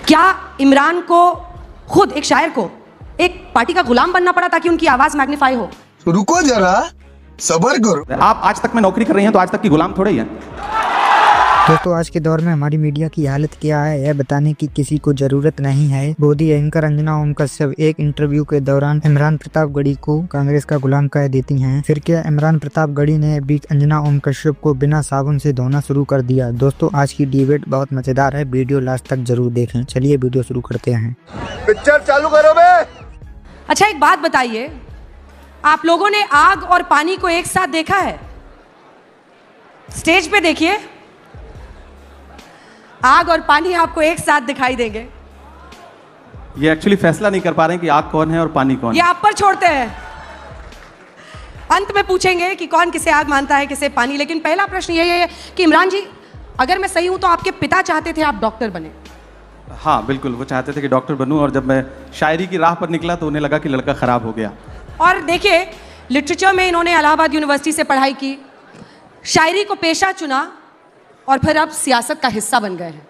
क्या इमरान को खुद एक शायर को एक पार्टी का गुलाम बनना पड़ा ताकि उनकी आवाज मैग्नीफाई हो? रुको जरा, सबर करो। आप आज तक में नौकरी कर रही हैं तो आज तक की गुलाम थोड़े ही हैं। दोस्तों आज के दौर में हमारी मीडिया की हालत क्या है यह बताने की किसी को जरूरत नहीं है। बोधी एंकर अंजना ओम कश्यप एक इंटरव्यू के दौरान इमरान प्रतापगढ़ी को कांग्रेस का गुलाम कह देती हैं। फिर क्या इमरान प्रतापगढ़ी ने भी अंजना ओम कश्यप को बिना साबुन से धोना शुरू कर दिया? दोस्तों आज की डिबेट बहुत मजेदार है, वीडियो लास्ट तक जरूर देखें। चलिए वीडियो शुरू करते हैं। पिक्चर चालू करो बे। अच्छा एक बात बताइए, आप लोगों ने आग और पानी को एक साथ देखा है? स्टेज पे देखिए, आग और पानी आपको एक साथ दिखाई देंगे। ये एक्चुअली फैसला नहीं कर पा रहे हैं कि आग कौन है और पानी कौन ये है। आप पर छोड़ते हैं, अंत में पूछेंगे कि कौन किसे आग मानता है किसे पानी। लेकिन पहला प्रश्न ये है कि इमरान जी, अगर मैं सही हूं तो आपके पिता चाहते थे आप डॉक्टर बने? हाँ बिल्कुल, वो चाहते थे कि डॉक्टर बनूं, और जब मैं शायरी की राह पर निकला तो उन्हें लगा कि लड़का खराब हो गया। और देखिए, लिटरेचर में इन्होंने इलाहाबाद यूनिवर्सिटी से पढ़ाई की, शायरी को पेशा चुना और फिर अब सियासत का हिस्सा बन गए हैं।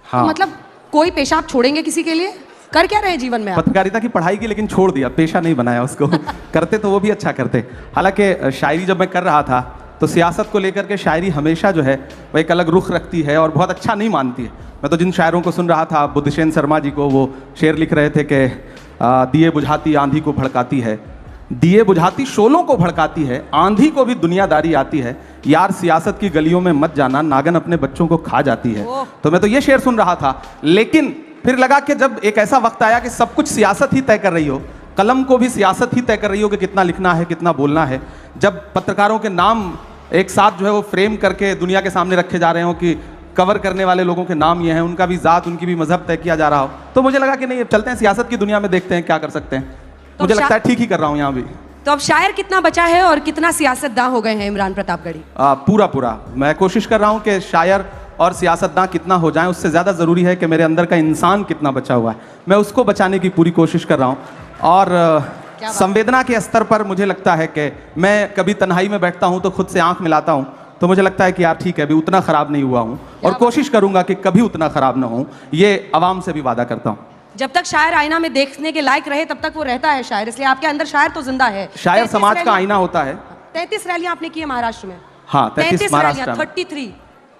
हाँ। तो मतलब कोई पेशा आप छोड़ेंगे किसी के लिए? कर क्या रहे हैं जीवन में आप? पत्रकारिता की पढ़ाई की, लेकिन छोड़ दिया, पेशा नहीं बनाया उसको। करते तो वो भी अच्छा करते। हालांकि शायरी जब मैं कर रहा था तो सियासत को लेकर के शायरी हमेशा जो है वो एक अलग रुख रखती है और बहुत अच्छा नहीं मानती है। मैं तो जिन शायरों को सुन रहा था, बुद्धसेन शर्मा जी को, वो शेर लिख रहे थे कि दिए बुझाती आंधी को भड़काती है, दिए बुझाती शोलों को भड़काती है, आंधी को भी दुनियादारी आती है, यार सियासत की गलियों में मत जाना, नागन अपने बच्चों को खा जाती है। तो मैं तो ये शेर सुन रहा था, लेकिन फिर लगा कि जब एक ऐसा वक्त आया कि सब कुछ सियासत ही तय कर रही हो, कलम को भी सियासत ही तय कर रही हो कि कितना लिखना है कितना बोलना है, जब पत्रकारों के नाम एक साथ जो है वो फ्रेम करके दुनिया के सामने रखे जा रहे हो कि कवर करने वाले लोगों के नाम ये हैं, उनका भी जात उनकी भी मजहब तय किया जा रहा हो, तो मुझे लगा कि नहीं, चलते हैं सियासत की दुनिया में, देखते हैं क्या कर सकते हैं। तो मुझे लगता है ठीक ही कर रहा हूँ यहाँ भी। तो अब शायर कितना बचा है और कितना सियासतदां हो गए हैं इमरान प्रतापगढ़ी? पूरा मैं कोशिश कर रहा हूँ कि शायर और सियासतदां कितना हो जाएं, उससे ज़्यादा ज़रूरी है कि मेरे अंदर का इंसान कितना बचा हुआ है, मैं उसको बचाने की पूरी कोशिश कर रहा हूँ। और संवेदना के स्तर पर मुझे लगता है कि मैं कभी तन्हाई में बैठता हूँ तो खुद से आंख मिलाता हूँ, तो मुझे लगता है कि यार ठीक है, अभी उतना ख़राब नहीं हुआ हूँ और कोशिश करूँगा कि कभी उतना ख़राब ना हूँ, ये आवाम से भी वादा करता हूँ। जब तक शायर आईना में देखने के लायक रहे तब तक वो रहता है शायर, इसलिए आपके अंदर शायर तो जिंदा है। शायर समाज का आईना होता है। 33 रैलियां आपने की है महाराष्ट्र में? हाँ 33 महाराष्ट्र में, 33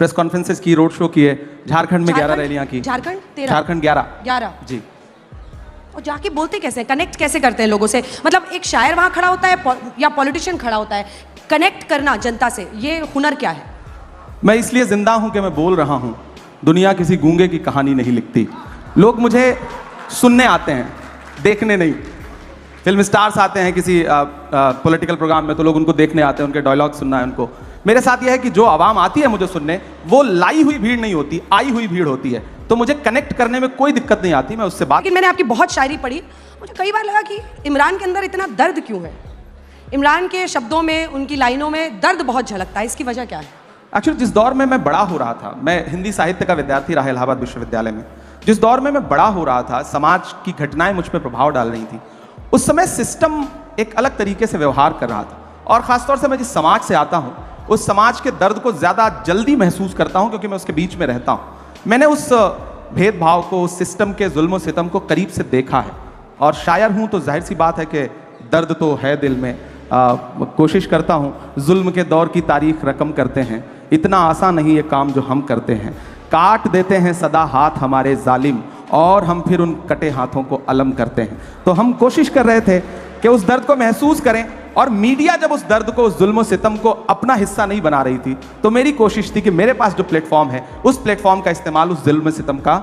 प्रेस कॉन्फ्रेंसेस की, रोड शो किए, झारखंड में 11 रैलियां की। झारखंड 13? झारखंड 11 जी। और जाके बोलते कैसे, कनेक्ट कैसे करते हैं लोगों से? मतलब एक शायर वहां खड़ा होता है या पॉलिटिशियन खड़ा होता है, कनेक्ट करना जनता से, ये हुनर क्या है? मैं इसलिए जिंदा हूं कि मैं बोल रहा हूं, दुनिया किसी गूंगे की कहानी नहीं लिखती। लोग मुझे सुनने आते हैं, देखने नहीं। फिल्म स्टार्स आते हैं किसी पॉलिटिकल प्रोग्राम में तो लोग उनको देखने आते हैं, उनके डायलॉग सुनना है उनको। मेरे साथ यह है कि जो आवाम आती है मुझे सुनने, वो लाई हुई भीड़ नहीं होती, आई हुई भीड़ होती है, तो मुझे कनेक्ट करने में कोई दिक्कत नहीं आती, मैं उससे बात। लेकिन मैंने आपकी बहुत शायरी पढ़ी, मुझे कई बार लगा कि इमरान के अंदर इतना दर्द क्यों है? इमरान के शब्दों में, उनकी लाइनों में दर्द बहुत झलकता है, इसकी वजह क्या है? एक्चुअली जिस दौर में मैं बड़ा हो रहा था, मैं हिंदी साहित्य का विद्यार्थी रहा इलाहाबाद विश्वविद्यालय में, जिस दौर में मैं बड़ा हो रहा था, समाज की घटनाएं मुझ पर प्रभाव डाल रही थी, उस समय सिस्टम एक अलग तरीके से व्यवहार कर रहा था। और खासतौर से मैं जिस समाज से आता हूँ, उस समाज के दर्द को ज़्यादा जल्दी महसूस करता हूँ क्योंकि मैं उसके बीच में रहता हूँ। मैंने उस भेदभाव को, उस सिस्टम के जुल्म सितम को करीब से देखा है, और शायर हूँ तो जाहिर सी बात है कि दर्द तो है दिल में। कोशिश करता हूँ, जुल्म के दौर की तारीख रकम करते हैं, इतना आसान नहीं ये काम जो हम करते हैं, काट देते हैं सदा हाथ हमारे जालिम, और हम फिर उन कटे हाथों को अलम करते हैं। तो हम कोशिश कर रहे थे कि उस दर्द को महसूस करें, और मीडिया जब उस दर्द को, उस जुल्म सितम को अपना हिस्सा नहीं बना रही थी, तो मेरी कोशिश थी कि मेरे पास जो प्लेटफॉर्म है, उस प्लेटफॉर्म का इस्तेमाल उस जुल्म सितम का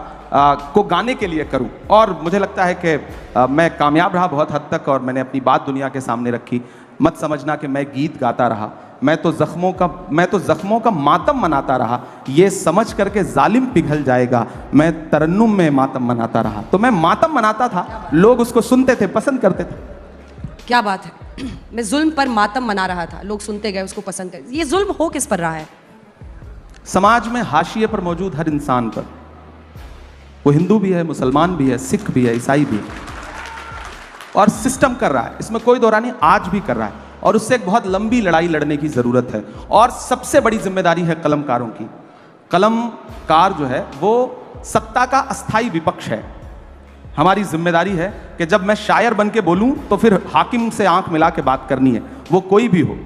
को गाने के लिए करूं। और मुझे लगता है कि मैं कामयाब रहा बहुत हद तक, और मैंने अपनी बात दुनिया के सामने रखी। मत समझना कि मैं गीत गाता रहा, मैं तो जख्मों का मातम मनाता रहा, ये समझ करके जालिम पिघल जाएगा, मैं तरन्नुम में मातम मनाता रहा। तो मैं मातम मनाता था, लोग उसको सुनते थे, पसंद करते थे। क्या बात है, मैं जुल्म पर मातम मना रहा था, लोग सुनते गए, उसको पसंद कर। ये जुल्म हो किस पर रहा है? समाज में हाशिए पर मौजूद हर इंसान पर, वो हिंदू भी है, मुसलमान भी है, सिख भी है, ईसाई भी है, और सिस्टम कर रहा है, इसमें कोई दो राय नहीं, आज भी कर रहा है, और उससे एक बहुत लंबी लड़ाई लड़ने की जरूरत है। और सबसे बड़ी जिम्मेदारी है कलमकारों की। कलमकार जो है वो सत्ता का अस्थाई विपक्ष है। हमारी जिम्मेदारी है कि जब मैं शायर बन के बोलूं तो फिर हाकिम से आंख मिला के बात करनी है, वो कोई भी हो,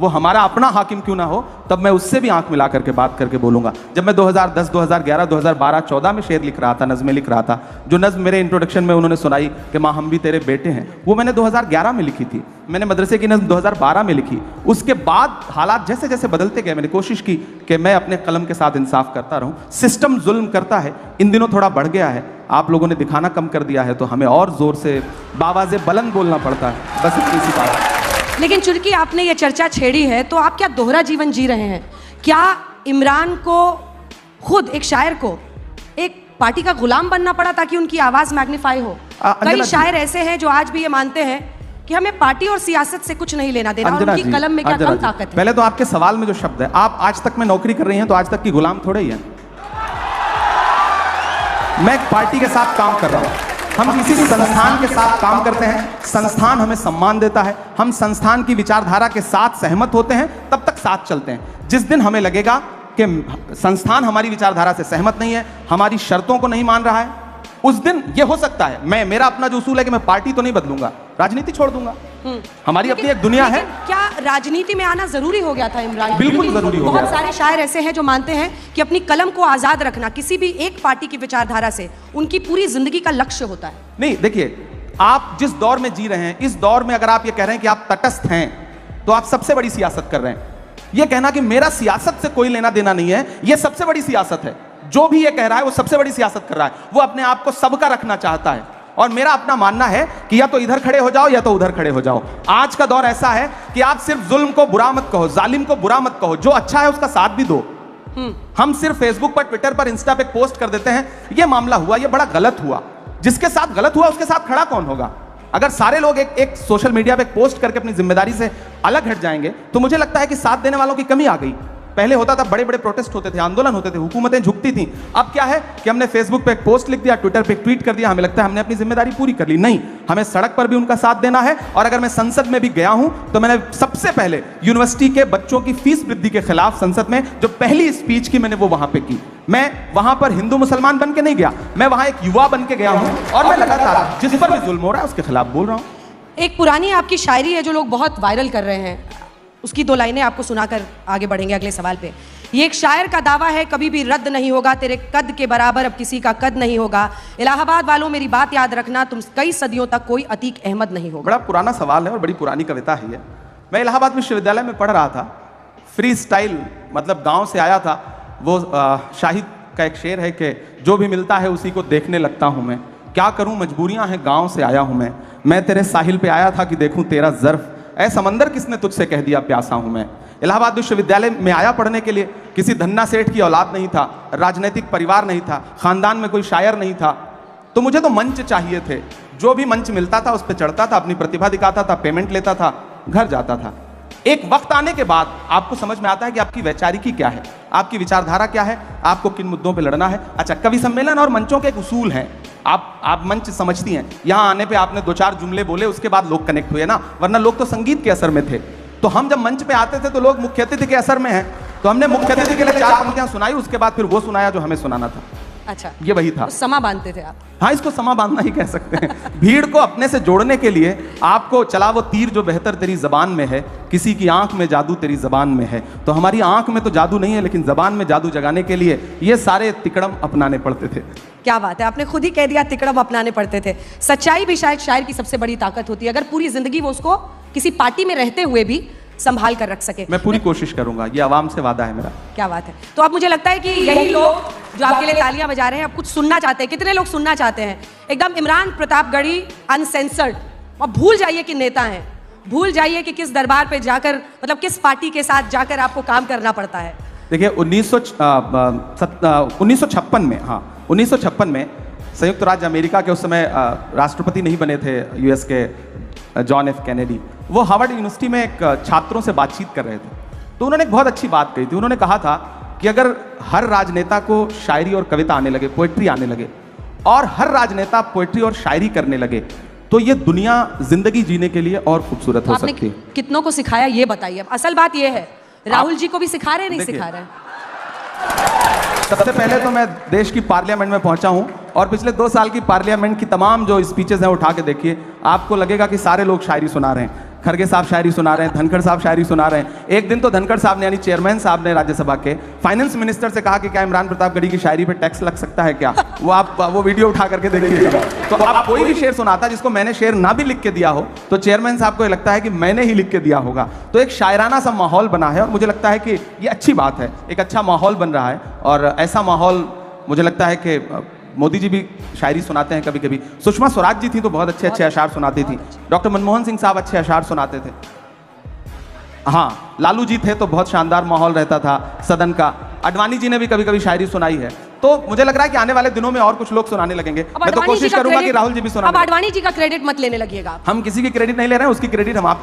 वो हमारा अपना हाकिम क्यों ना हो, तब मैं उससे भी आंख मिला करके बात करके बोलूंगा। जब मैं 2010, 2011, 2012, 14 में शेर लिख रहा था, नज़में लिख रहा था, जो नज़्म मेरे इंट्रोडक्शन में उन्होंने सुनाई कि माँ हम भी तेरे बेटे हैं, वो मैंने 2011 में लिखी थी। मैंने मदरसे की नज़्म 2012 में लिखी। उसके बाद हालात जैसे जैसे बदलते गए, मैंने कोशिश की कि मैं अपने कलम के साथ इंसाफ करता रहूं। सिस्टम जुल्म करता है, इन दिनों थोड़ा बढ़ गया है, आप लोगों ने दिखाना कम कर दिया है, तो हमें और जोर से बावाज़े बुलंद बोलना पड़ता है। बस इतनी सी बात है। लेकिन चूंकि आपने ये चर्चा छेड़ी है, तो आप क्या दोहरा जीवन जी रहे हैं? क्या इमरान को खुद एक शायर को एक पार्टी का गुलाम बनना पड़ा ताकि उनकी आवाज मैग्नीफाई हो? कई शायर ऐसे हैं जो आज भी ये मानते हैं कि हमें पार्टी और सियासत से कुछ नहीं लेना देना, और उनकी कलम में क्या कम ताकत है? पहले तो आपके सवाल में जो शब्द है, आप आज तक में नौकरी कर रही हैं, तो आज तक की गुलाम थोड़े ही हैं। मैं एक पार्टी के साथ काम कर रहा हूं, हम किसी संस्थान के साथ काम करते हैं, संस्थान हमें सम्मान देता है, हम संस्थान की विचारधारा के साथ सहमत होते हैं, तब तक साथ चलते हैं। जिस दिन हमें लगेगा कि संस्थान हमारी विचारधारा से सहमत नहीं है, हमारी शर्तों को नहीं मान रहा है, उस दिन ये हो सकता है, मेरा अपना जो उसूल है कि मैं पार्टी तो नहीं बदलूंगा, राजनीति छोड़ दूंगा। हमारी अपनी एक दुनिया है। क्या राजनीति में आना जरूरी हो गया था इमरान? बिल्कुल जरूरी हो गया। बहुत सारे शायर ऐसे हैं जो मानते हैं कि अपनी कलम को आजाद रखना किसी भी एक पार्टी की विचारधारा से उनकी पूरी जिंदगी का लक्ष्य होता है। नहीं, देखिए, आप जिस दौर में जी रहे हैं, इस दौर में अगर आप ये कह रहे हैं कि आप तटस्थ हैं, तो आप सबसे बड़ी सियासत कर रहे हैं। ये कहना कि मेरा सियासत से कोई लेना देना नहीं है, ये सबसे बड़ी सियासत है। जो भी ये कह रहा है वो सबसे बड़ी सियासत कर रहा है, वो अपने आप को सबका रखना चाहता है। और मेरा अपना मानना है कि या तो इधर खड़े हो जाओ या तो उधर खड़े हो जाओ। आज का दौर ऐसा है कि आप सिर्फ जुल्म को बुरा मत कहो, जालिम को बुरा मत कहो, जो अच्छा है उसका साथ भी दो। हम सिर्फ फेसबुक पर, ट्विटर पर, इंस्टा पे पोस्ट कर देते हैं, ये मामला हुआ, ये बड़ा गलत हुआ। जिसके साथ गलत हुआ उसके साथ खड़ा कौन होगा? अगर सारे लोग एक सोशल मीडिया पे पोस्ट करके अपनी जिम्मेदारी से अलग हट जाएंगे, तो मुझे लगता है कि साथ देने वालों की कमी आ गई। पहले होता था, बड़े बड़े प्रोटेस्ट होते थे, आंदोलन होते थे, हुकूमतें झुकती थी। अब क्या है कि हमने फेसबुक पे एक पोस्ट लिख दिया, ट्विटर पे एक ट्वीट कर दिया, हमें लगता है हमने अपनी जिम्मेदारी पूरी कर ली। नहीं, हमें सड़क पर भी उनका साथ देना है। और अगर मैं संसद में भी गया हूं, तो मैंने सबसे पहले यूनिवर्सिटी के बच्चों की फीस वृद्धि के खिलाफ संसद में जो पहली स्पीच की मैंने वो वहां पे की। मैं वहां पर हिंदू मुसलमान बन के नहीं गया, मैं वहां एक युवा बन के गया हूं, और मैं लगातार जिस पर भी जुल्म हो रहा है उसके खिलाफ बोल रहा हूं। एक पुरानी आपकी शायरी है जो लोग बहुत वायरल कर रहे हैं, उसकी 2 लाइनें आपको सुनाकर आगे बढ़ेंगे अगले सवाल पे। ये एक शायर का दावा है, कभी भी रद्द नहीं होगा, तेरे कद के बराबर अब किसी का कद नहीं होगा। इलाहाबाद वालों मेरी बात याद रखना, तुम कई सदियों तक कोई अतीक अहमद नहीं होगा। बड़ा पुराना सवाल है और बड़ी पुरानी कविता है ये। मैं इलाहाबाद विश्वविद्यालय में पढ़ रहा था, फ्री स्टाइल, मतलब गांव से आया था। वो शाहिद का एक शेर है कि जो भी मिलता है उसी को देखने लगता हूं मैं, क्या करूं मजबूरियां हैं, गांव से आया हूं मैं तेरे साहिल पे आया था कि देखूं तेरा ज़र्फ, ऐ समंदर किसने तुझसे कह दिया प्यासा हूं मैं। इलाहाबाद विश्वविद्यालय में आया पढ़ने के लिए, किसी धन्ना सेठ की औलाद नहीं था, राजनीतिक परिवार नहीं था, खानदान में कोई शायर नहीं था, तो मुझे तो मंच चाहिए थे। जो भी मंच मिलता था उस पर चढ़ता था, अपनी प्रतिभा दिखाता था, पेमेंट लेता था, घर जाता था। एक वक्त आने के बाद आपको समझ में आता है कि आपकी वैचारिकी क्या है, आपकी विचारधारा क्या है, आपको किन मुद्दों पे लड़ना है। अच्छा, कवि सम्मेलन और मंचों के एक उसूल हैं, आप मंच समझती हैं। यहाँ आने पे आपने 2-4 जुमले बोले, उसके बाद लोग कनेक्ट हुए ना, वरना लोग तो संगीत के असर में थे। तो हम जब मंच पे आते थे तो लोग मुख्य अतिथि के असर में हैं, तो हमने मुख्य अतिथि के लिए 4 पंक्तियां सुनाई, उसके बाद फिर वो सुनाया जो हमें सुनाना था। अच्छा, ये वही था। तो समा बांधते थे आप? हाँ, इसको समा बांधना ही कह सकते हैं। भीड़ को अपने से जोड़ने के लिए आपको चला वो तीर जो बेहतर तेरी जबान में है, किसी की आंख में जादू तेरी जबान में है। तो हमारी आंख में तो जादू नहीं है, लेकिन जबान में जादू जगाने के लिए ये सारे तिकड़म अपनाने पड़ते थे। क्या बात है, आपने खुद ही कह दिया तिकड़म अपनाने पड़ते थे। सच्चाई भी शायद शायर की सबसे बड़ी ताकत होती है, अगर पूरी जिंदगी वो उसको किसी पार्टी में रहते हुए भी संभाल कर रख सके। मैं पूरी कोशिश करूंगा, ये आवाम से वादा है मेरा। क्या बात है। तो अब मुझे लगता है कि यही लोग जो आपके लिए तालियां बजा रहे हैं, अब कुछ सुनना चाहते हैं। कितने लोग सुनना चाहते हैं एकदम इमरान प्रतापगढ़ी अनसेंसर्ड? और भूल जाइए कि नेता हैं, भूल जाइए कि किस दरबार पे जाकर, मतलब किस पार्टी के साथ जाकर आपको काम करना पड़ता है। देखिए 1956 में, हाँ 1956 में संयुक्त राज्य अमेरिका के उस समय राष्ट्रपति नहीं बने थे यूएस के जॉन एफ कैनेडी। वो हार्वर्ड यूनिवर्सिटी में एक छात्रों से बातचीत कर रहे थे, तो उन्होंने एक बहुत अच्छी बात कही थी। उन्होंने कहा था कि अगर हर राजनेता को शायरी और कविता आने लगे, पोएट्री आने लगे, और हर राजनेता पोएट्री और शायरी करने लगे, तो ये दुनिया जिंदगी जीने के लिए और खूबसूरत हो सकती है। कितनों को सिखाया ये बताइए। अब असल बात ये है, राहुल जी को भी सिखा रहे हैं, नहीं सिखा रहे हैं? सबसे पहले तो मैं देश की पार्लियामेंट में पहुंचा हूं और पिछले 2 साल की पार्लियामेंट की तमाम जो स्पीचेस हैं उठा के देखिए, आपको लगेगा कि सारे लोग शायरी सुना रहे हैं। खरगे साहब शायरी सुना रहे हैं, धनखड़ साहब शायरी सुना रहे हैं। एक दिन तो धनखड़ साहब ने यानी चेयरमैन साहब ने राज्यसभा के फाइनेंस मिनिस्टर से कहा कि क्या इमरान प्रतापगढ़ी की शायरी पे टैक्स लग सकता है क्या? वो वीडियो उठा करके देखिए। तो आप कोई भी शेर सुनाता जिसको मैंने शेर ना भी लिख के दिया हो तो चेयरमैन साहब को ये लगता है कि मैंने ही लिख के दिया होगा। तो एक शायराना सा माहौल बना है और मुझे लगता है कि ये अच्छी बात है, एक अच्छा माहौल बन रहा है। और ऐसा माहौल मुझे लगता है कि मोदी जी भी शायरी सुनाते हैं कभी कभी, सुषमा स्वराज जी थी तो बहुत अच्छे अच्छे अशार सुनाती थी, डॉक्टर मनमोहन सिंह साहब अच्छे अशार सुनाते थे, हाँ लालू जी थे तो बहुत शानदार माहौल रहता था सदन का, अडवाणी जी ने भी कभी कभी शायरी सुनाई है। तो मुझे लग रहा है कि आने वाले दिनों में और कुछ लोग सुनाने लगेंगे। मैं तो कोशिश करूंगा कि राहुल जी भी सुनाएं। अब अडवाणी जी का क्रेडिट मत लेने लगिएगा। हम किसी की क्रेडिट नहीं ले रहे हैं, उसकी क्रेडिट हम आपको